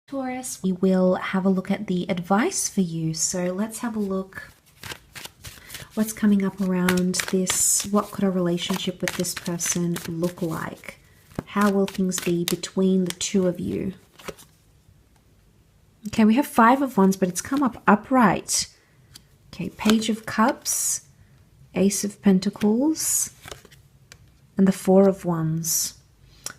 Taurus, we will have a look at the advice for you. So let's have a look what's coming up around this. What could a relationship with this person look like? How will things be between the two of you? Okay, we have Five of Wands, but it's come up upright. Okay, Page of Cups, Ace of Pentacles, and the Four of Wands.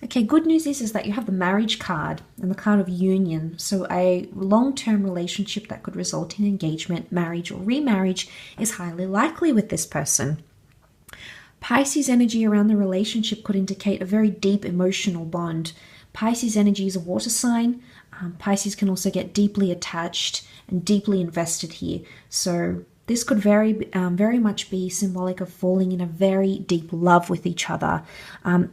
Okay, good news is that you have the marriage card and the card of union. So a long-term relationship that could result in engagement, marriage, or remarriage is highly likely with this person. Pisces energy around the relationship could indicate a very deep emotional bond. Pisces energy is a water sign. Pisces can also get deeply attached and deeply invested here. So this could very much be symbolic of falling in a very deep love with each other.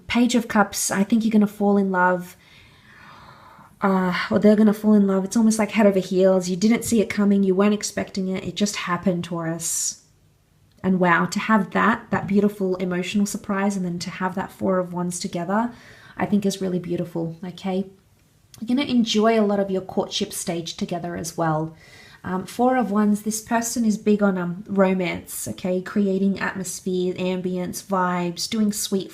Page of Cups, I think you're going to fall in love, or they're going to fall in love. It's almost like head over heels. You didn't see it coming. You weren't expecting it. It just happened, Taurus. And wow, to have that beautiful emotional surprise, and then to have that Four of Wands together, I think is really beautiful, okay? You're going to enjoy a lot of your courtship stage together as well. Four of Wands, this person is big on romance, okay? Creating atmosphere, ambience, vibes, doing sweet,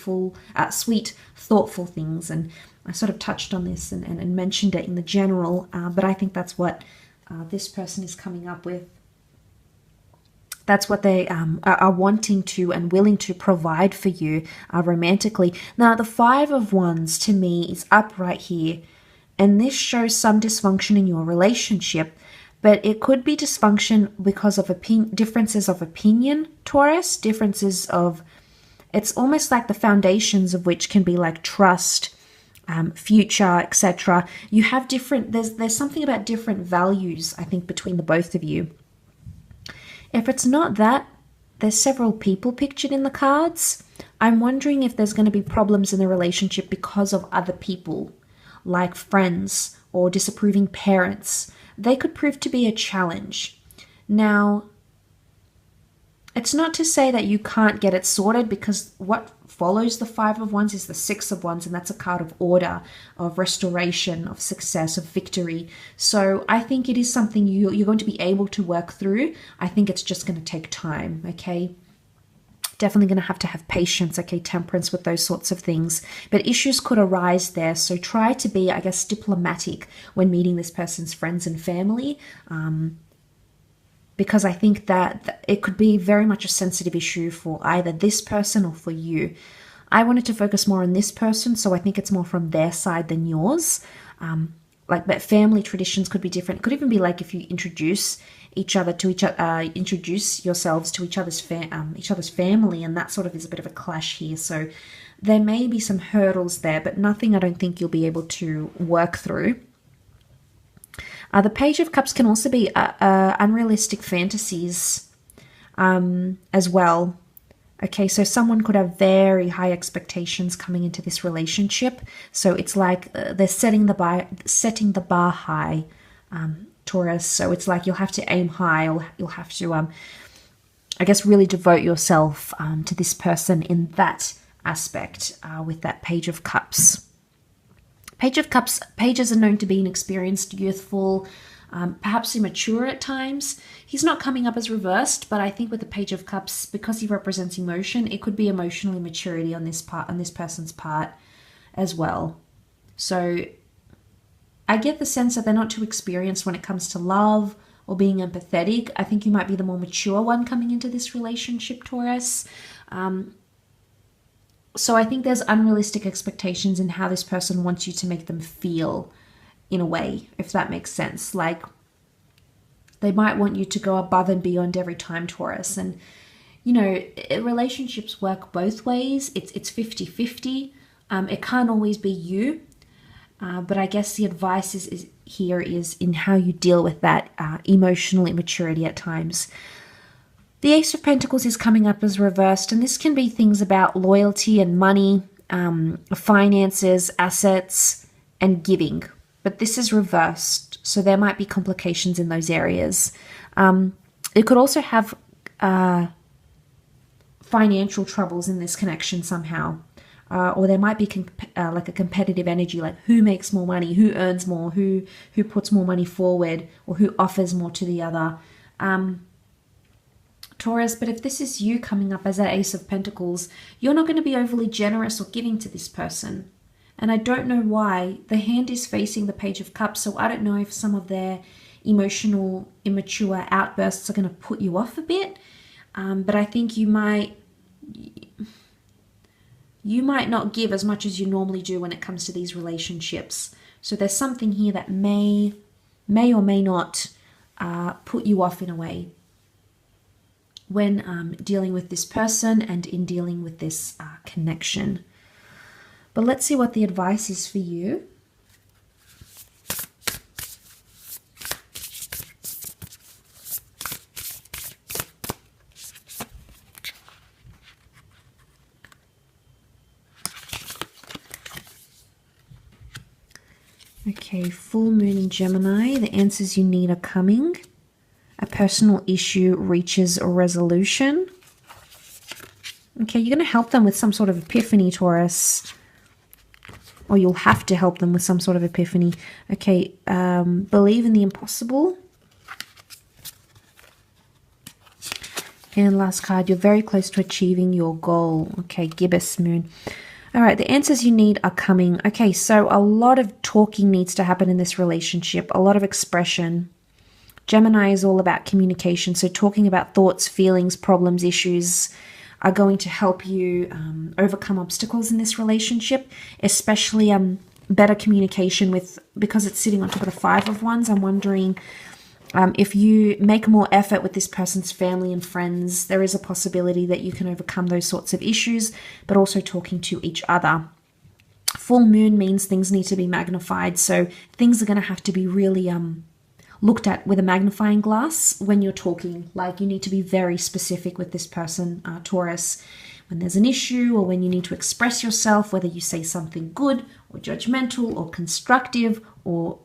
thoughtful things. And I sort of touched on this and mentioned it in the general, but I think that's what this person is coming up with. That's what they are wanting to and willing to provide for you romantically. Now, the Five of Wands to me is upright here, and this shows some dysfunction in your relationship. But it could be dysfunction because of differences of opinion, Taurus, it's almost like the foundations of which can be like trust, future, etc. You have there's something about different values, I think, between the both of you. If it's not that, there's several people pictured in the cards. I'm wondering if there's going to be problems in the relationship because of other people, like friends or disapproving parents. They could prove to be a challenge. Now, it's not to say that you can't get it sorted, because what follows the Five of Wands is the Six of Wands, and that's a card of order, of restoration, of success, of victory. So I think it is something you're going to be able to work through. I think it's just going to take time, okay? Definitely going to have patience, okay, temperance with those sorts of things. But issues could arise there, so try to be, I guess, diplomatic when meeting this person's friends and family, because I think that it could be very much a sensitive issue for either this person or for you. I wanted to focus more on this person, so I think it's more from their side than yours. But family traditions could be different. It could even be like if you introduce introduce yourselves to each other's family, and that sort of is a bit of a clash here. So there may be some hurdles there, but nothing I don't think you'll be able to work through. The Page of Cups can also be unrealistic fantasies as well. Okay, so someone could have very high expectations coming into this relationship. So it's like they're setting the bar high, Taurus. So it's like you'll have to aim high, or you'll have to, I guess, really devote yourself to this person in that aspect with that Page of Cups. Page of Cups, pages are known to be inexperienced, youthful, perhaps immature at times. He's not coming up as reversed, but I think with the Page of Cups, because he represents emotion, it could be emotional immaturity on this person's part as well. So I get the sense that they're not too experienced when it comes to love or being empathetic. I think you might be the more mature one coming into this relationship, Taurus. So I think there's unrealistic expectations in how this person wants you to make them feel, in a way, if that makes sense. Like, they might want you to go above and beyond every time, Taurus. And, you know, relationships work both ways. It's 50-50. It can't always be you. But I guess the advice is in how you deal with that emotional immaturity at times. The Ace of Pentacles is coming up as reversed, and this can be things about loyalty and money, finances, assets, and giving. But this is reversed, so there might be complications in those areas. It could also have financial troubles in this connection somehow. or there might be like a competitive energy, like who makes more money, who earns more, who puts more money forward, or who offers more to the other. Taurus, but if this is you coming up as that Ace of Pentacles, you're not going to be overly generous or giving to this person. And I don't know why. The hand is facing the Page of Cups, so I don't know if some of their emotional, immature outbursts are going to put you off a bit. But I think you might not give as much as you normally do when it comes to these relationships. So there's something here that may or may not put you off in a way when dealing with this person and in dealing with this connection. But let's see what the advice is for you. Okay, full moon in Gemini. The answers you need are coming. A personal issue reaches a resolution. Okay, you're going to help them with some sort of epiphany, Taurus. Or you'll have to help them with some sort of epiphany. Okay, believe in the impossible. And last card, you're very close to achieving your goal. Okay, gibbous moon. All right, the answers you need are coming. Okay, so a lot of talking needs to happen in this relationship, a lot of expression. Gemini is all about communication, so talking about thoughts, feelings, problems, issues are going to help you overcome obstacles in this relationship, especially better communication because it's sitting on top of the Five of Wands. I'm wondering if you make more effort with this person's family and friends, there is a possibility that you can overcome those sorts of issues, but also talking to each other. Full moon means things need to be magnified, so things are going to have to be really looked at with a magnifying glass when you're talking. Like, you need to be very specific with this person, Taurus. When there's an issue or when you need to express yourself, whether you say something good or judgmental or constructive or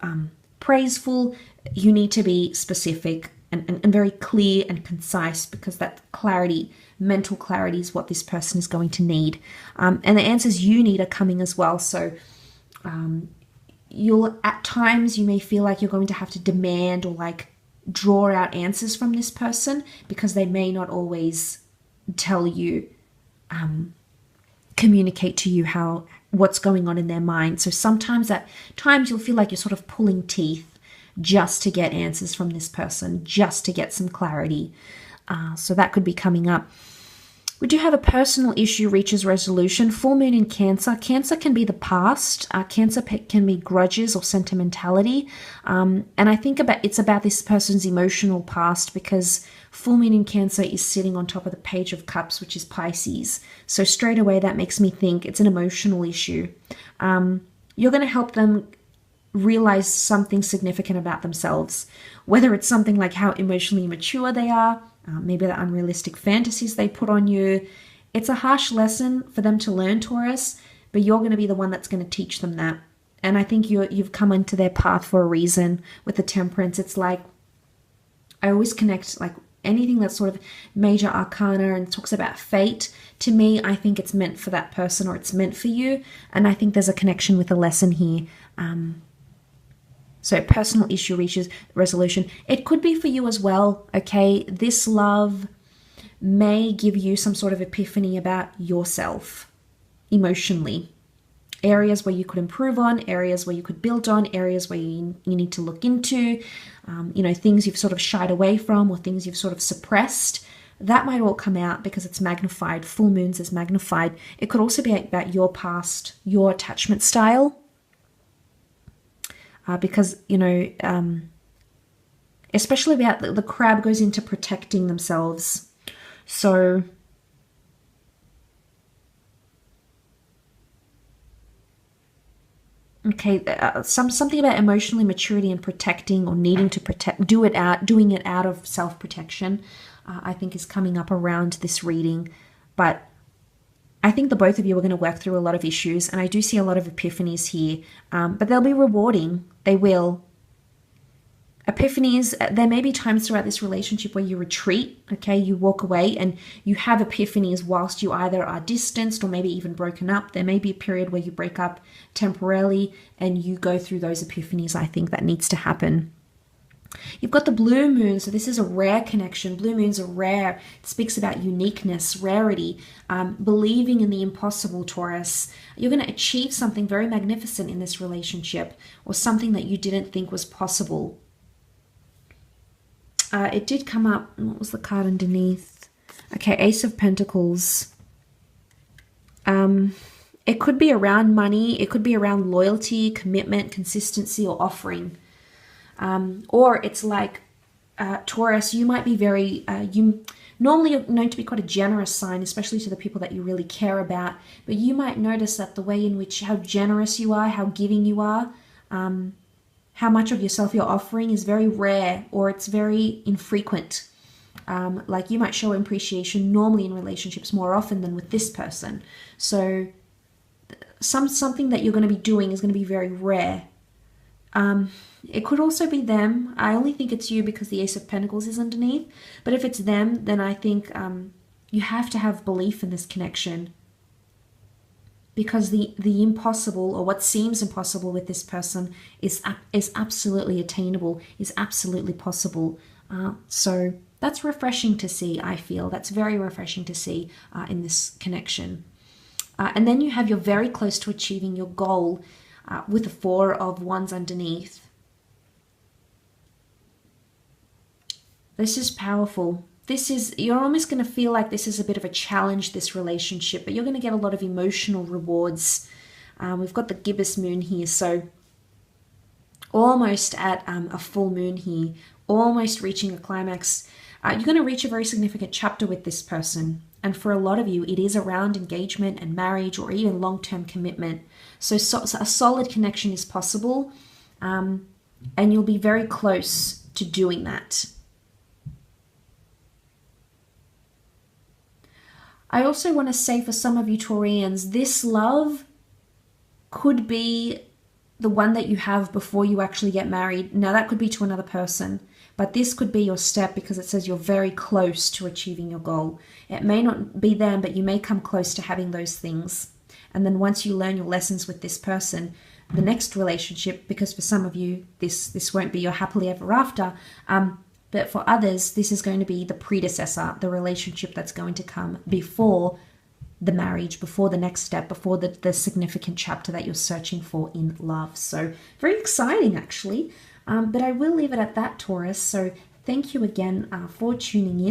praiseful, you need to be specific and very clear and concise, because that clarity, mental clarity, is what this person is going to need. And the answers you need are coming as well. So at times you may feel like you're going to have to demand or like draw out answers from this person, because they may not always tell you, communicate to you what's going on in their mind. So sometimes at times you'll feel like you're sort of pulling teeth just to get answers from this person, just to get some clarity. So that could be coming up. We do have a personal issue reaches resolution. Full moon in Cancer. Cancer can be the past. Cancer can be grudges or sentimentality. And I think it's about this person's emotional past, because full moon in Cancer is sitting on top of the Page of Cups, which is Pisces. So straight away that makes me think it's an emotional issue. You're going to help them realize something significant about themselves, whether it's something like how emotionally immature they are, maybe the unrealistic fantasies they put on you. It's a harsh lesson for them to learn, Taurus, but you're going to be the one that's going to teach them that. And I think you've come into their path for a reason. With the Temperance, it's like, I always connect like anything that's sort of major arcana and talks about fate. To me, I think it's meant for that person, or it's meant for you. And I think there's a connection with a lesson here. So personal issue reaches resolution. It could be for you as well, okay? This love may give you some sort of epiphany about yourself emotionally. Areas where you could improve on, areas where you could build on, areas where you need to look into, things you've sort of shied away from or things you've sort of suppressed. That might all come out because it's magnified. Full moons is magnified. It could also be about your past, your attachment style. Because, especially about the crab goes into protecting themselves. So okay, something about emotional immaturity and protecting, or needing to protect, doing it out of self-protection, I think is coming up around this reading. But I think the both of you are going to work through a lot of issues, and I do see a lot of epiphanies here, but they'll be rewarding. They will. Epiphanies, there may be times throughout this relationship where you retreat, okay, you walk away and you have epiphanies whilst you either are distanced or maybe even broken up. There may be a period where you break up temporarily and you go through those epiphanies. I think that needs to happen. You've got the blue moon, so this is a rare connection. Blue moons are rare. It speaks about uniqueness, rarity, believing in the impossible, Taurus. You're going to achieve something very magnificent in this relationship, or something that you didn't think was possible. It did come up. What was the card underneath? Okay, Ace of Pentacles. It could be around money. It could be around loyalty, commitment, consistency, or offering. Or it's like Taurus, you might be very, normally you're known to be quite a generous sign, especially to the people that you really care about. But you might notice that the way in which, how generous you are, how giving you are, how much of yourself you're offering is very rare, or it's very infrequent. Like you might show appreciation normally in relationships more often than with this person. So something that you're going to be doing is going to be very rare. It could also be them. I only think it's you because the Ace of Pentacles is underneath. But if it's them, then I think you have to have belief in this connection. Because the impossible, or what seems impossible with this person, is absolutely attainable, is absolutely possible. So that's refreshing to see, I feel. That's very refreshing to see in this connection. And then you have you're very close to achieving your goal with the Four of Wands underneath. This is powerful. This is, you're almost going to feel like this is a bit of a challenge, this relationship, but you're going to get a lot of emotional rewards. We've got the gibbous moon here, so almost at a full moon here, almost reaching a climax. You're going to reach a very significant chapter with this person. And for a lot of you, it is around engagement and marriage, or even long-term commitment. So a solid connection is possible, and you'll be very close to doing that. I also want to say for some of you Taurians, this love could be the one that you have before you actually get married. Now that could be to another person, but this could be your step because it says you're very close to achieving your goal. It may not be them, but you may come close to having those things. And then once you learn your lessons with this person, the next relationship, because for some of you, this won't be your happily ever after, but for others, this is going to be the predecessor, the relationship that's going to come before the marriage, before the next step, before the significant chapter that you're searching for in love. So very exciting, actually. But I will leave it at that, Taurus. So thank you again for tuning in.